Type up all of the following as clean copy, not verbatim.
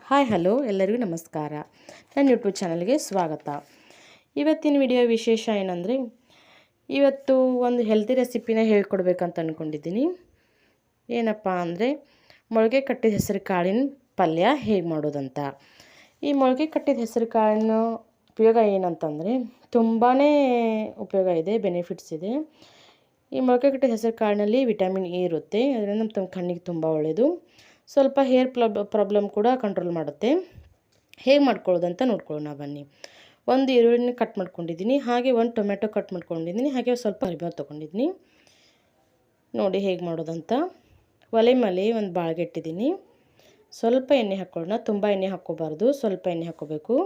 Hi hello ಎಲ್ಲರಿಗೂ ನಮಸ್ಕಾರ. ನನ್ನ ಯೂಟ್ಯೂಬ್ ಚಾನಲ್ಗೆ ಸ್ವಾಗತ. ಇವತ್ತಿನ ವಿಡಿಯೋ ವಿಶೇಷ ಏನಂದರೆ, ಇವತ್ತು ಒಂದು ಹೆಲ್ತಿ ರೆಸಿಪಿನ ಹೇಳ್ಕೊಡ್ಬೇಕಂತ ಅಂದ್ಕೊಂಡಿದ್ದೀನಿ. ಏನಪ್ಪ ಅಂದರೆ, ಮೊಳಕೆ ಕಟ್ಟಿದ ಹೆಸರು ಕಾಳಿನ ಪಲ್ಯ ಹೇಗೆ ಮಾಡೋದಂತ. ಈ ಮೊಳಕೆ ಕಟ್ಟಿದ ಹೆಸರು ಕಾಳಿನ ಉಪಯೋಗ ಏನಂತಂದರೆ, ತುಂಬಾ ಉಪಯೋಗ ಇದೆ, ಬೆನಿಫಿಟ್ಸ್ ಇದೆ. ಈ ಮೊಳಕೆ ಕಟ್ಟಿದ ಹೆಸರು ಕಾಳಿನಲ್ಲಿ ವಿಟಮಿನ್ ಎ ಇರುತ್ತೆ. ಅದರಿಂದ ನಮ್ಮ ಕಣ್ಣಿಗೆ ತುಂಬ ಒಳ್ಳೆಯದು. ಸ್ವಲ್ಪ ಹೇರ್ ಪ್ರಾಬ್ಲಮ್ ಕೂಡ ಕಂಟ್ರೋಲ್ ಮಾಡುತ್ತೆ. ಹೇಗೆ ಮಾಡ್ಕೊಳ್ಳೋದಂತ ನೋಡ್ಕೊಳ್ಳೋಣ ಬನ್ನಿ. ಒಂದು ಈರುಳ್ಳಿನ ಕಟ್ ಮಾಡ್ಕೊಂಡಿದ್ದೀನಿ, ಹಾಗೆ ಒಂದು ಟೊಮೆಟೊ ಕಟ್ ಮಾಡ್ಕೊಂಡಿದ್ದೀನಿ, ಹಾಗೆ ಸ್ವಲ್ಪ ಕರಿಬೇವು ತೊಗೊಂಡಿದ್ದೀನಿ. ನೋಡಿ ಹೇಗೆ ಮಾಡೋದಂತ. ಒಲೆ ಮೇಲೆ ಒಂದು ಬಾಳ್ಗೆ ಇಟ್ಟಿದ್ದೀನಿ. ಸ್ವಲ್ಪ ಎಣ್ಣೆ ಹಾಕ್ಕೊಳ್ಳೋಣ. ತುಂಬ ಎಣ್ಣೆ ಹಾಕ್ಕೋಬಾರ್ದು, ಸ್ವಲ್ಪ ಎಣ್ಣೆ ಹಾಕ್ಕೋಬೇಕು.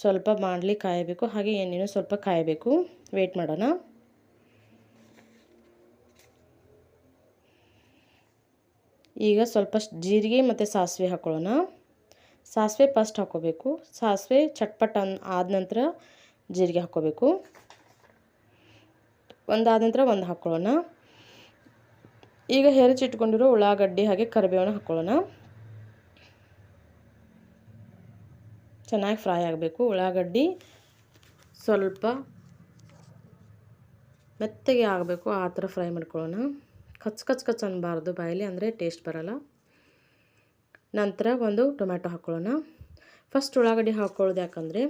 ಸ್ವಲ್ಪ ಬಾಣಲಿ ಕಾಯಬೇಕು, ಹಾಗೆ ಎಣ್ಣೆನೂ ಸ್ವಲ್ಪ ಕಾಯಬೇಕು. ವೆಯ್ಟ್ ಮಾಡೋಣ. ಈಗ ಸ್ವಲ್ಪ ಜೀರಿಗೆ ಮತ್ತು ಸಾಸಿವೆ ಹಾಕ್ಕೊಳ್ಳೋಣ. ಸಾಸಿವೆ ಫಸ್ಟ್ ಹಾಕ್ಕೋಬೇಕು. ಸಾಸಿವೆ ಚಟ್ಪಟ್ ಆದ ನಂತರ ಜೀರಿಗೆ ಹಾಕ್ಕೋಬೇಕು. ಒಂದಾದ ನಂತರ ಒಂದು ಹಾಕ್ಕೊಳ್ಳೋಣ. ಈಗ ಹೆರಚಿಟ್ಕೊಂಡಿರೋ ಉಳ್ಳಾಗಡ್ಡಿ ಹಾಗೆ ಕರಿಬೇವನ್ನ ಹಾಕ್ಕೊಳ್ಳೋಣ. ಚೆನ್ನಾಗಿ ಫ್ರೈ ಆಗಬೇಕು. ಉಳ್ಳಾಗಡ್ಡಿ ಸ್ವಲ್ಪ ಮೆತ್ತಗೆ ಆಗಬೇಕು, ಆ ಥರ ಫ್ರೈ ಮಾಡ್ಕೊಳ್ಳೋಣ. ಕಚ್ ಅನ್ನಬಾರ್ದು ಬಾಯಲ್ಲಿ, ಅಂದರೆ ಟೇಸ್ಟ್ ಬರೋಲ್ಲ. ನಂತರ ಒಂದು ಟೊಮ್ಯಾಟೊ ಹಾಕ್ಕೊಳ್ಳೋಣ. ಫಸ್ಟ್ ಉಳ್ಳಾಗಡ್ಡಿ ಹಾಕ್ಕೊಳ್ಳೋದು ಯಾಕಂದರೆ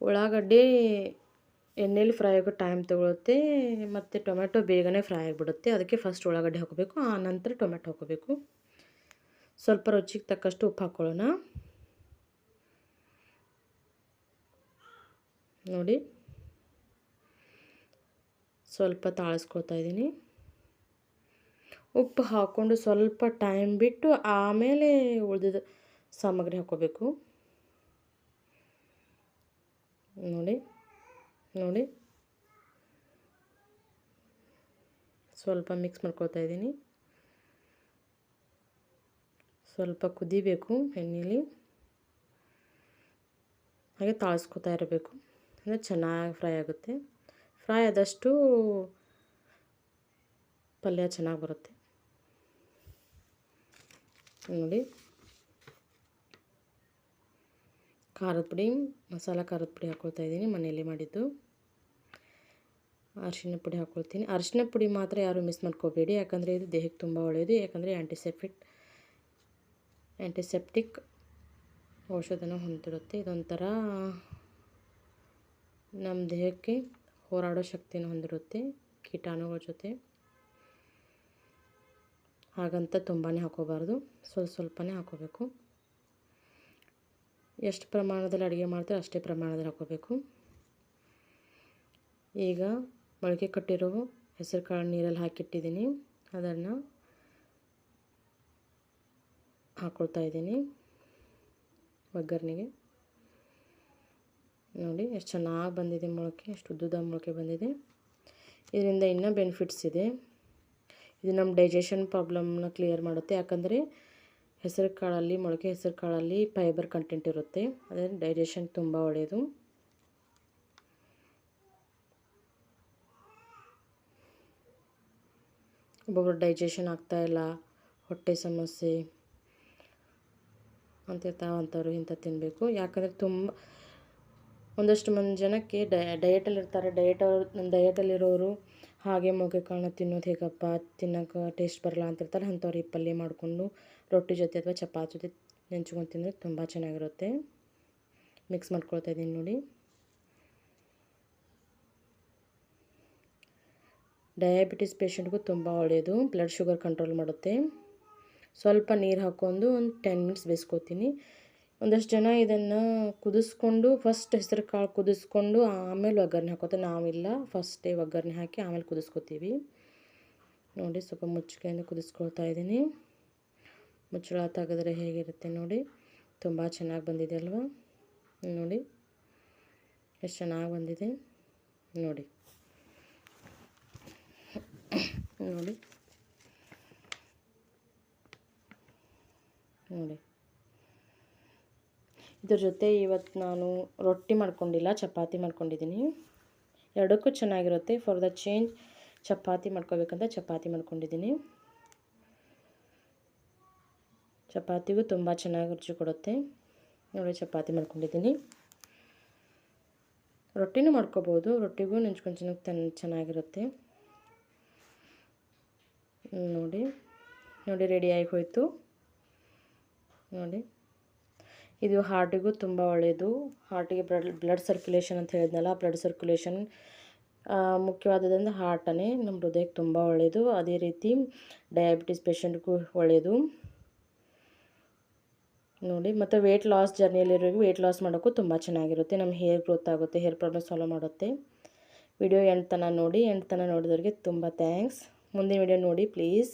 ಉಳ್ಳಾಗಡ್ಡಿ ಎಣ್ಣೆಲಿ ಫ್ರೈ ಆಗೋ ಟೈಮ್ ತೊಗೊಳುತ್ತೆ, ಮತ್ತು ಟೊಮ್ಯಾಟೊ ಬೇಗನೆ ಫ್ರೈ ಆಗಿಬಿಡುತ್ತೆ. ಅದಕ್ಕೆ ಫಸ್ಟ್ ಉಳ್ಳಾಗಡ್ಡಿ ಹಾಕೋಬೇಕು, ಆ ನಂತರ ಟೊಮ್ಯಾಟೊ ಹಾಕೋಬೇಕು. ಸ್ವಲ್ಪ ರುಚಿಗೆ ತಕ್ಕಷ್ಟು ಉಪ್ಪು ಹಾಕ್ಕೊಳ್ಳೋಣ. ನೋಡಿ, ಸ್ವಲ್ಪ ತಾಳಿಸ್ಕೊಳ್ತಾ ಇದ್ದೀನಿ. ಉಪ್ಪು ಹಾಕ್ಕೊಂಡು ಸ್ವಲ್ಪ ಟೈಮ್ ಬಿಟ್ಟು ಆಮೇಲೆ ಉಳಿದಿದ್ದ ಸಾಮಗ್ರಿ ಹಾಕ್ಕೋಬೇಕು. ನೋಡಿ ಸ್ವಲ್ಪ ಮಿಕ್ಸ್ ಮಾಡ್ಕೊಳ್ತಾ ಇದ್ದೀನಿ. ಸ್ವಲ್ಪ ಕುದಿಬೇಕು ಎಣ್ಣೆಲಿ, ಹಾಗೆ ತಾಳಿಸ್ಕೊತಾ ಇರಬೇಕು, ಅಂದರೆ ಚೆನ್ನಾಗಿ ಫ್ರೈ ಆಗುತ್ತೆ. ಫ್ರೈ ಆದಷ್ಟು ಪಲ್ಯ ಚೆನ್ನಾಗಿ ಬರುತ್ತೆ. ನೋಡಿ, ಖಾರದ ಪುಡಿ, ಖಾರದ ಪುಡಿ ಹಾಕ್ಕೊಳ್ತಾ ಇದ್ದೀನಿ, ಮನೆಯಲ್ಲೇ ಮಾಡಿದ್ದು. ಅರಿಶಿನ ಪುಡಿ ಹಾಕ್ಕೊಳ್ತೀನಿ. ಅರಿಶಿನ ಪುಡಿ ಮಾತ್ರ ಯಾರು ಮಿಸ್ ಮಾಡ್ಕೋಬೇಡಿ, ಯಾಕಂದರೆ ಇದು ದೇಹಕ್ಕೆ ತುಂಬ ಒಳ್ಳೆಯದು. ಯಾಕಂದರೆ ಆ್ಯಂಟಿಸೆಪ್ಟಿಕ್ ಔಷಧನ ಹೊಂದಿರುತ್ತೆ. ಇದೊಂಥರ ನಮ್ಮ ದೇಹಕ್ಕೆ ಹೋರಾಡೋ ಶಕ್ತಿಯನ್ನು ಹೊಂದಿರುತ್ತೆ ಕೀಟಾಣುಗಳ ಜೊತೆ. ಹಾಗಂತ ತುಂಬಾ ಹಾಕೋಬಾರ್ದು, ಸ್ವಲ್ಪನೇ ಹಾಕೋಬೇಕು. ಎಷ್ಟು ಪ್ರಮಾಣದಲ್ಲಿ ಅಡುಗೆ ಮಾಡ್ತಾರೆ ಅಷ್ಟೇ ಪ್ರಮಾಣದಲ್ಲಿ ಹಾಕೋಬೇಕು. ಈಗ ಮೊಳಕೆ ಕಟ್ಟಿರೋ ಹೆಸರು ಕಾಳು ನೀರಲ್ಲಿ ಹಾಕಿಟ್ಟಿದ್ದೀನಿ, ಅದನ್ನು ಹಾಕ್ಕೊಳ್ತಾ ಇದ್ದೀನಿ ಒಗ್ಗರಣೆಗೆ. ನೋಡಿ ಎಷ್ಟು ಚೆನ್ನಾಗಿ ಬಂದಿದೆ ಮೊಳಕೆ, ಎಷ್ಟು ಉದ್ದುದ ಮೊಳಕೆ ಬಂದಿದೆ. ಇದರಿಂದ ಇನ್ನೂ ಬೆನಿಫಿಟ್ಸ್ ಇದೆ. ಇದು ನಮ್ಮ ಡೈಜೆಷನ್ ಪ್ರಾಬ್ಲಮ್ನ ಕ್ಲಿಯರ್ ಮಾಡುತ್ತೆ. ಯಾಕಂದರೆ ಮೊಳಕೆ ಹೆಸರು ಕಾಳಲ್ಲಿ ಫೈಬರ್ ಕಂಟೆಂಟ್ ಇರುತ್ತೆ. ಅದರಿಂದ ಡೈಜೆಷನ್ ತುಂಬ ಒಳ್ಳೆಯದು. ಒಬ್ಬೊಬ್ಬರು ಡೈಜೆಷನ್ ಆಗ್ತಾಯಿಲ್ಲ, ಹೊಟ್ಟೆ ಸಮಸ್ಯೆ ಅಂಥವ್ರು ಇಂಥ ತಿನ್ನಬೇಕು. ಯಾಕಂದರೆ ಒಂದಷ್ಟು ಮಂದಿ ಜನಕ್ಕೆ ಡಯಟಲ್ಲಿರ್ತಾರೆ. ಡಯಟಲ್ಲಿರೋರು ಹಾಗೆ ಮೊಳಕೆ ಕಾಳನ್ನ ತಿನ್ನೋದು ಹೇಗಪ್ಪ, ತಿನ್ನೋಕೆ ಟೇಸ್ಟ್ ಬರಲ್ಲ ಅಂತಿರ್ತಾರೆ. ಅಂಥವ್ರು ಈ ಪಲ್ಯ ಮಾಡಿಕೊಂಡು ರೊಟ್ಟಿ ಜೊತೆ ಅಥವಾ ಚಪಾತಿ ಜೊತೆ ನೆಂಚ್ಕೊಂಡು ತಿಂದರೆ ತುಂಬ ಚೆನ್ನಾಗಿರುತ್ತೆ. ಮಿಕ್ಸ್ ಮಾಡ್ಕೊಳ್ತಾ ಇದ್ದೀನಿ ನೋಡಿ. ಡಯಾಬಿಟಿಸ್ ಪೇಷಂಟ್ಗೂ ತುಂಬ ಒಳ್ಳೆಯದು, ಬ್ಲಡ್ ಶುಗರ್ ಕಂಟ್ರೋಲ್ ಮಾಡುತ್ತೆ. ಸ್ವಲ್ಪ ನೀರು ಹಾಕ್ಕೊಂಡು ಒಂದು 10 ಮಿನಿಟ್ಸ್ ಬೇಯಿಸ್ಕೊತೀನಿ. ಒಂದಷ್ಟು ಜನ ಇದನ್ನು ಕುದಿಸ್ಕೊಂಡು ಫಸ್ಟ್ ಹೆಸರು ಕಾಳು ಕುದಿಸ್ಕೊಂಡು ಆಮೇಲೆ ಒಗ್ಗರಣೆ ಹಾಕೋತಾರೆ. ನಾವಿಲ್ಲ, ಫಸ್ಟೇ ಒಗ್ಗರಣೆ ಹಾಕಿ ಆಮೇಲೆ ಕುದಿಸ್ಕೊತೀವಿ. ನೋಡಿ, ಸ್ವಲ್ಪ ಮುಚ್ಚಿಗೆಯಿಂದ ಕುದಿಸ್ಕೊಳ್ತಾ ಇದ್ದೀನಿ. ಮುಚ್ಚಳ ತೆಗೆದ್ರೆ ಹೇಗಿರುತ್ತೆ ನೋಡಿ, ತುಂಬ ಚೆನ್ನಾಗಿ ಬಂದಿದೆ ಅಲ್ವಾ. ನೋಡಿ ಎಷ್ಟು ಚೆನ್ನಾಗಿ ಬಂದಿದೆ ನೋಡಿ. ಇದ್ರ ಜೊತೆ ಇವತ್ತು ನಾನು ರೊಟ್ಟಿ ಮಾಡ್ಕೊಂಡಿಲ್ಲ, ಚಪಾತಿ ಮಾಡ್ಕೊಂಡಿದ್ದೀನಿ. ಎರಡಕ್ಕೂ ಚೆನ್ನಾಗಿರುತ್ತೆ. ಫಾರ್ ದ ಚೇಂಜ್ ಚಪಾತಿ ಮಾಡ್ಕೋಬೇಕಂತ ಚಪಾತಿ ಮಾಡ್ಕೊಂಡಿದ್ದೀನಿ. ಚಪಾತಿಗೂ ತುಂಬ ಚೆನ್ನಾಗಿ ರುಚಿ ಕೊಡುತ್ತೆ. ನೋಡಿ ಚಪಾತಿ ಮಾಡ್ಕೊಂಡಿದ್ದೀನಿ. ರೊಟ್ಟಿನೂ ಮಾಡ್ಕೋಬೋದು, ರೊಟ್ಟಿಗೂ ನೆಂಚ್ಕೊಂಡು ಚೆನ್ನಾಗಿರುತ್ತೆ. ನೋಡಿ ನೋಡಿ ರೆಡಿಯಾಗಿ ಹೋಯಿತು. ನೋಡಿ ಇದು ಹಾರ್ಟಿಗೂ ತುಂಬ ಒಳ್ಳೆಯದು. ಹಾರ್ಟಿಗೆ ಬ್ಲಡ್ ಸರ್ಕ್ಯುಲೇಷನ್ ಅಂತ ಹೇಳಿದ್ನಲ್ಲ, ಬ್ಲಡ್ ಸರ್ಕ್ಯುಲೇಷನ್ ಮುಖ್ಯವಾದದಿಂದ ಹಾರ್ಟನೇ ನಮ್ಮ ಹೃದಯಕ್ಕೆ ತುಂಬ ಒಳ್ಳೆಯದು. ಅದೇ ರೀತಿ ಡಯಾಬಿಟಿಸ್ ಪೇಷಂಟ್ಗೂ ಒಳ್ಳೆಯದು ನೋಡಿ. ಮತ್ತು ವೆಯ್ಟ್ ಲಾಸ್ ಜರ್ನಿಯಲ್ಲಿರೋರಿಗೆ ವೆಯ್ಟ್ ಲಾಸ್ ಮಾಡೋಕ್ಕೂ ತುಂಬ ಚೆನ್ನಾಗಿರುತ್ತೆ. ನಮ್ಮ ಹೇರ್ ಗ್ರೋತ್ ಆಗುತ್ತೆ, ಹೇರ್ ಪ್ರಾಬ್ಲಮ್ ಸಾಲ್ವ್ ಮಾಡುತ್ತೆ. ವಿಡಿಯೋ ಎಂಡ್ ತನಕ ನೋಡಿ. ಎಂಡ್ ತನಕ ನೋಡಿದವ್ರಿಗೆ ತುಂಬ ಥ್ಯಾಂಕ್ಸ್. ಮುಂದಿನ ವಿಡಿಯೋ ನೋಡಿ ಪ್ಲೀಸ್.